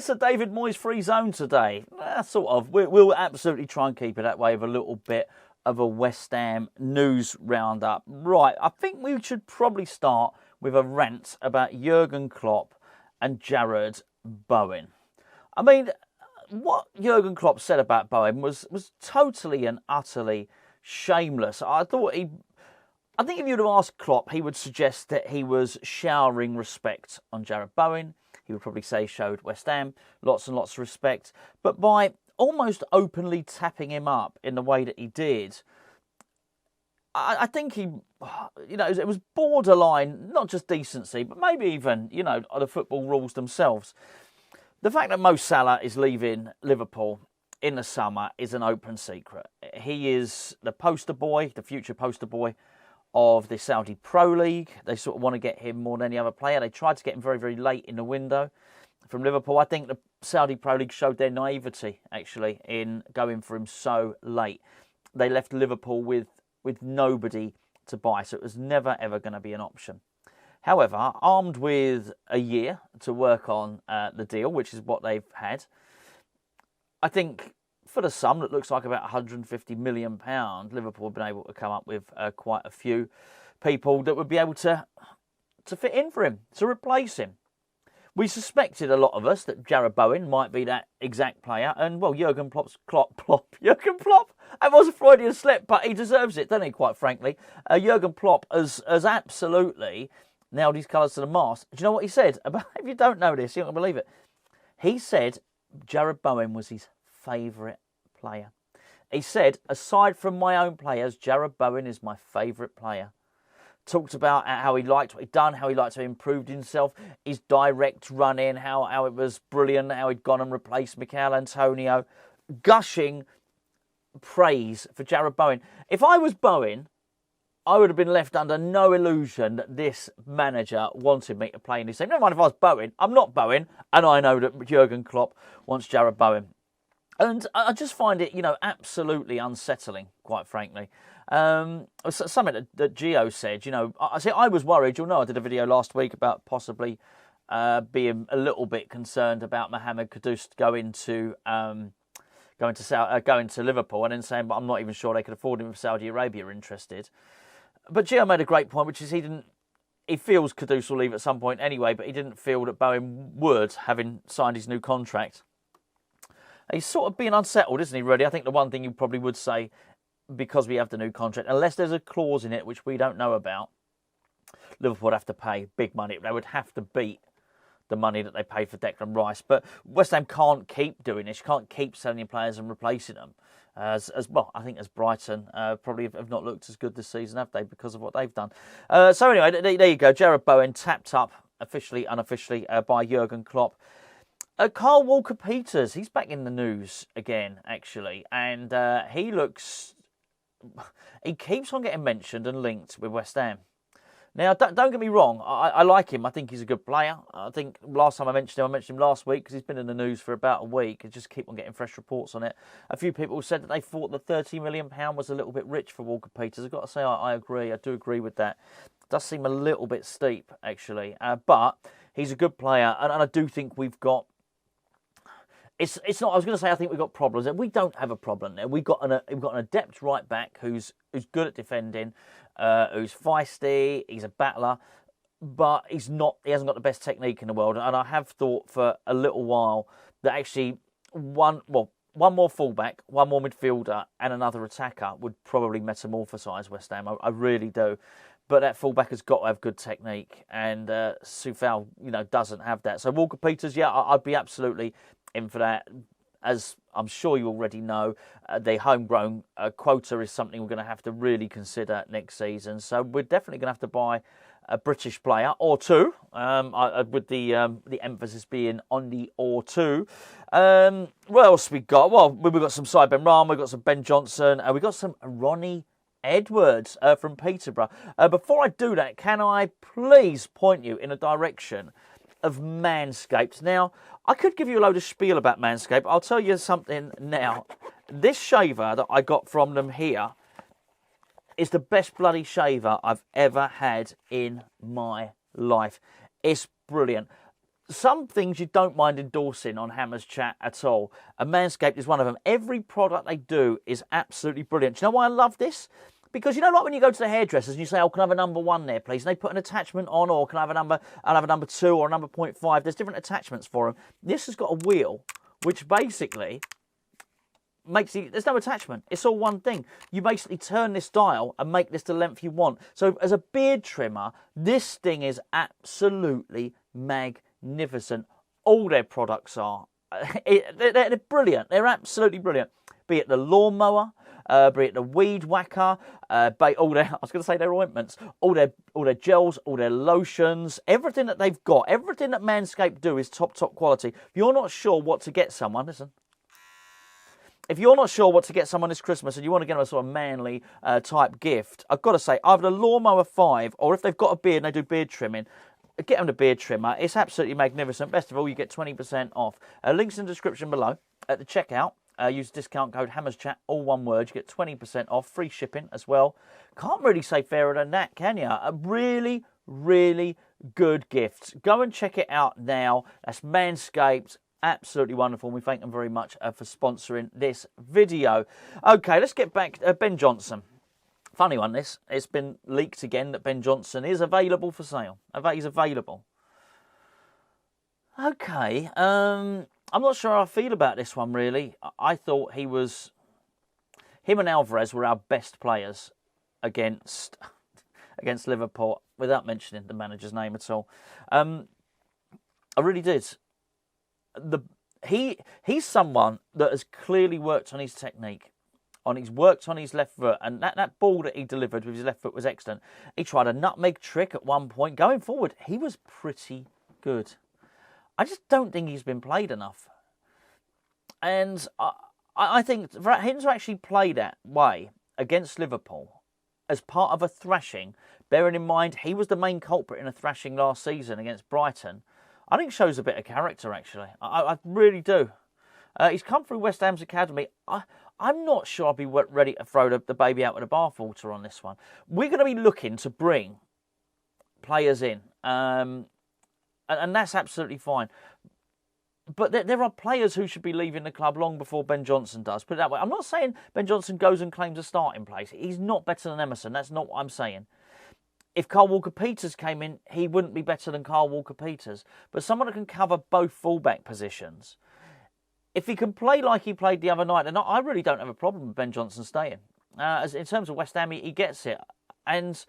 it's a David Moyes free zone today. Sort of. We'll absolutely try and keep it that way with a little bit of a West Ham news roundup. Right, I think we should probably start with a rant about Jurgen Klopp and Jarrod Bowen. I mean, what Jurgen Klopp said about Bowen was totally and utterly shameless. I think if you'd have asked Klopp, he would suggest that he was showering respect on Jared Bowen. He would probably say he showed West Ham lots and lots of respect. But by almost openly tapping him up in the way that he did, I think he, it was borderline, not just decency, but maybe even, the football rules themselves. The fact that Mo Salah is leaving Liverpool in the summer is an open secret. He is the poster boy, the future poster boy of the Saudi Pro League. They sort of want to get him more than any other player. They tried to get him very, very late in the window from Liverpool. I think the Saudi Pro League showed their naivety, actually, in going for him so late. They left Liverpool with nobody to buy, so it was never, ever going to be an option. However, armed with a year to work on the deal, which is what they've had, I think for the sum that looks like about £150 million, Liverpool have been able to come up with quite a few people that would be able to fit in for him, to replace him. We suspected, a lot of us, that Jarrod Bowen might be that exact player. And, well, Jurgen Klopp, it was a Freudian slip, but he deserves it, doesn't he, quite frankly. Jurgen Klopp has absolutely nailed his colours to the mast. Do you know what he said? If you don't know this, you don't believe it. He said Jarrod Bowen was his favourite player. He said, aside from my own players, Jarrod Bowen is my favourite player. Talked about how he liked what he'd done, how he liked to have improved himself, his direct run-in, how it was brilliant, how he'd gone and replaced Mikel Antonio. Gushing praise for Jarrod Bowen. If I was Bowen, I would have been left under no illusion that this manager wanted me to play in his team. Never mind if I was Bowen. I'm not Bowen, and I know that Jurgen Klopp wants Jarrod Bowen. And I just find it, absolutely unsettling, quite frankly. Something that Gio said, I was worried. You'll know I did a video last week about possibly being a little bit concerned about Mohamed Kudus going to Liverpool, and then saying, but I'm not even sure they could afford him if Saudi Arabia are interested. But Gio made a great point, which is he feels Kudus will leave at some point anyway, but he didn't feel that Bowen would, having signed his new contract. He's sort of being unsettled, isn't he, really? I think the one thing you probably would say, because we have the new contract, unless there's a clause in it which we don't know about, Liverpool would have to pay big money. They would have to beat the money that they paid for Declan Rice. But West Ham can't keep doing this. You can't keep selling players and replacing them. As well, I think as Brighton probably have not looked as good this season, have they, because of what they've done. So anyway, there you go. Jarrod Bowen tapped up, officially, unofficially, by Jurgen Klopp. Carl Walker-Peters, he's back in the news again, actually. And he keeps on getting mentioned and linked with West Ham. Now, don't get me wrong, I like him. I think he's a good player. I think last time I mentioned him last week because he's been in the news for about a week and just keep on getting fresh reports on it. A few people said that they thought the £30 million was a little bit rich for Walker-Peters. I've got to say, I agree. I do agree with that. It does seem a little bit steep, actually. But he's a good player, and I do think we've got... It's not. I was going to say I think we've got problems. We don't have a problem there. We've got an adept right back who's good at defending, who's feisty. He's a battler, but he hasn't got the best technique in the world. And I have thought for a little while that actually one more fullback, one more midfielder, and another attacker would probably metamorphosise West Ham. I really do. But that fullback has got to have good technique, and Soufal, doesn't have that. So Walker-Peters, yeah, I'd be absolutely in for that. As I'm sure you already know, the homegrown quota is something we're going to have to really consider next season. So we're definitely going to have to buy a British player or two, with the emphasis being on the or two. What else we got? Well, we've got some Benrahma, we've got some Ben Johnson, we've got some Ronnie Edwards from Peterborough. Before I do that, can I please point you in a direction of Manscaped? Now, I could give you a load of spiel about Manscaped. I'll tell you something now. This shaver that I got from them here is the best bloody shaver I've ever had in my life. It's brilliant. some things you don't mind endorsing on Hammers Chat at all, and Manscaped is one of them. Every product they do is absolutely brilliant. Do you know why I love this? Because, you know, like when you go to the hairdressers and you say, oh, can I have a number 1 there, please? And they put an attachment on, or can I have I'll have a number 2 or a number 0.5. There's different attachments for them. This has got a wheel, which basically there's no attachment. It's all one thing. You basically turn this dial and make this the length you want. So as a beard trimmer, this thing is absolutely magnificent. All their products are. They're brilliant. They're absolutely brilliant. Be it the lawnmower, be it the weed whacker, I was going to say their ointments, all their gels, all their lotions, everything that they've got, everything that Manscaped do is top quality. If you're not sure what to get someone, listen. If you're not sure what to get someone this Christmas and you want to get them a sort of manly type gift, I've got to say, either the Lawnmower 5, or if they've got a beard and they do beard trimming, get them the beard trimmer. It's absolutely magnificent. Best of all, you get 20% off. Links in the description below. At the checkout, use discount code HammersChat, all one word. You get 20% off, free shipping as well. Can't really say fairer than that, can you? A really, really good gift. Go and check it out now. That's Manscaped. Absolutely wonderful. We thank them very much for sponsoring this video. Okay, let's get back to Ben Johnson. Funny one, this. It's been leaked again that Ben Johnson is available for sale. He's available. Okay, I'm not sure how I feel about this one, really. I thought him and Alvarez were our best players against Liverpool, without mentioning the manager's name at all. I really did. He's someone that has clearly worked on his technique. He's worked on his left foot, and that ball that he delivered with his left foot was excellent. He tried a nutmeg trick at one point. Going forward, he was pretty good. I just don't think he's been played enough. And I think for him to actually play that way against Liverpool as part of a thrashing, bearing in mind he was the main culprit in a thrashing last season against Brighton, I think shows a bit of character, actually. I really do. He's come through West Ham's academy. I'm not sure I'll be ready to throw the baby out with the bathwater on this one. We're going to be looking to bring players in, and that's absolutely fine. But there are players who should be leaving the club long before Ben Johnson does. Put it that way. I'm not saying Ben Johnson goes and claims a starting place. He's not better than Emerson. That's not what I'm saying. If Carl Walker-Peters came in, he wouldn't be better than Carl Walker-Peters. But someone that can cover both fullback positions. If he can play like he played the other night, then I really don't have a problem with Ben Johnson staying. In terms of West Ham, he gets it. And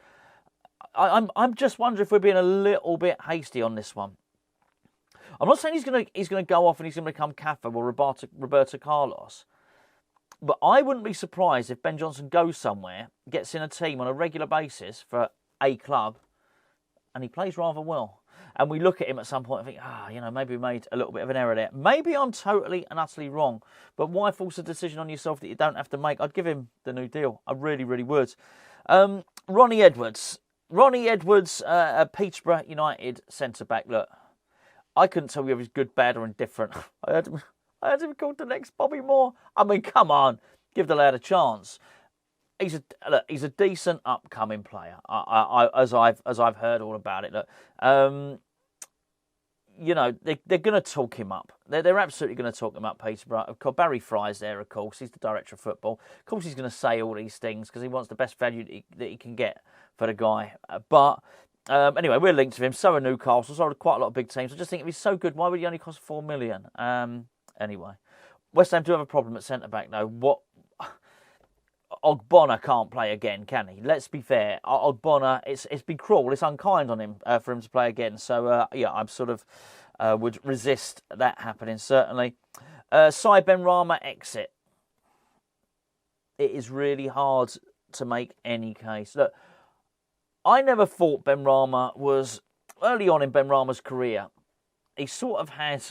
I'm just wondering if we're being a little bit hasty on this one. I'm not saying he's going to go off and he's going to become Cafa or Roberto Carlos. But I wouldn't be surprised if Ben Johnson goes somewhere, gets in a team on a regular basis for a club, and he plays rather well. And we look at him at some point and think, maybe we made a little bit of an error there. Maybe I'm totally and utterly wrong. But why force a decision on yourself that you don't have to make? I'd give him the new deal. I really, really would. Ronnie Edwards. Peterborough United centre-back. Look, I couldn't tell you if he's good, bad or indifferent. I heard him called the next Bobby Moore. I mean, come on. Give the lad a chance. He's a decent upcoming player. As I've heard all about it. Look, they're going to talk him up. They're absolutely going to talk him up. Peterborough. Of course, Barry Fry's there. Of course, he's the director of football. Of course, he's going to say all these things because he wants the best value that he can get for the guy. But anyway, we're linked to him. So are Newcastle. So are quite a lot of big teams. I just think if he's so good, why would he only cost $4 million? Anyway, West Ham do have a problem at centre back though. Ogbonna can't play again, can he? Let's be fair. Ogbonna, it's been cruel. It's unkind on him for him to play again. So, I'm sort of would resist that happening, certainly. Benrahma exit. It is really hard to make any case. Look, I never thought Benrahma was... Early on in Benrahma's career, he sort of had...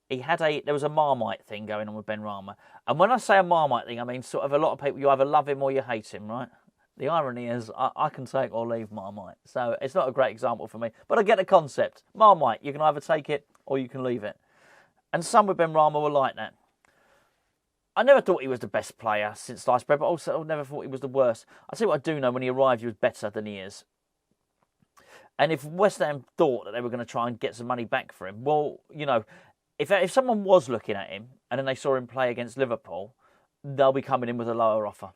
There was a Marmite thing going on with Benrahma. And when I say a Marmite thing, I mean sort of a lot of people, you either love him or you hate him, right? The irony is I can take or leave Marmite. So it's not a great example for me. But I get the concept. Marmite, you can either take it or you can leave it. And some with Benrahma were like that. I never thought he was the best player since sliced bread, but also I never thought he was the worst. I tell you what I do know, when he arrived, he was better than he is. And if West Ham thought that they were going to try and get some money back for him, well, if someone was looking at him and then they saw him play against Liverpool, they'll be coming in with a lower offer.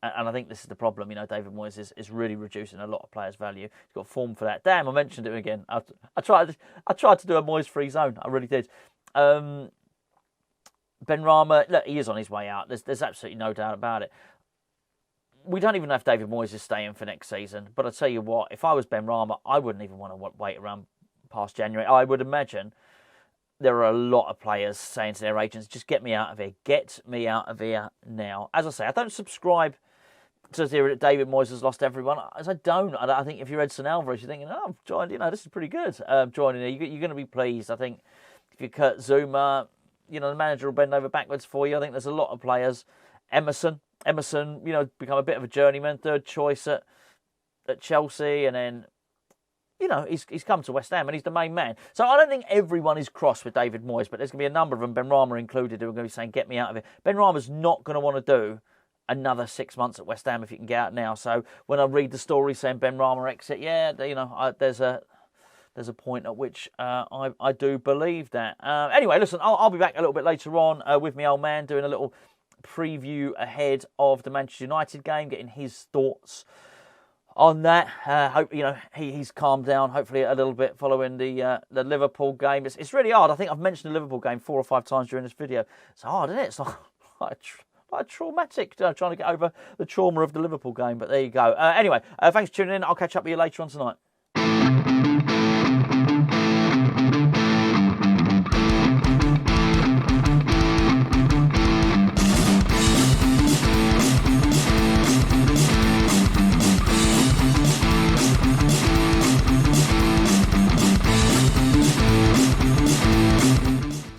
And I think this is the problem. David Moyes is really reducing a lot of players' value. He's got form for that. Damn, I mentioned it again. I tried to do a Moyes-free zone. I really did. Benrahma, look, he is on his way out. There's absolutely no doubt about it. We don't even know if David Moyes is staying for next season. But I tell you what, if I was Benrahma, I wouldn't even want to wait around past January. I would imagine there are a lot of players saying to their agents, just get me out of here. Get me out of here now. As I say, I don't subscribe to the theory that David Moyes has lost everyone. As I don't. I think if you're Edson Alvarez, you're thinking, oh, I've joined, this is pretty good. Joining here, you're going to be pleased. I think if you're Kurt Zuma, the manager will bend over backwards for you. I think there's a lot of players. Emerson, become a bit of a journeyman, third choice at Chelsea, and then, he's come to West Ham and he's the main man. So I don't think everyone is cross with David Moyes, but there's going to be a number of them, Benrahma included, who are going to be saying, get me out of here. Benrahma's not going to want to do another 6 months at West Ham if he can get out now. So when I read the story saying Benrahma exit, there's a point at which I do believe that. Anyway, listen, I'll be back a little bit later on with my old man doing a little preview ahead of the Manchester United game, getting his thoughts on that. Hope he's calmed down hopefully a little bit following the Liverpool game. It's really hard. I think I've mentioned the Liverpool game 4 or 5 times during this video. It's hard, isn't it? It's like traumatic trying to get over the trauma of the Liverpool game. But there you go. Anyway, thanks for tuning in. I'll catch up with you later on tonight.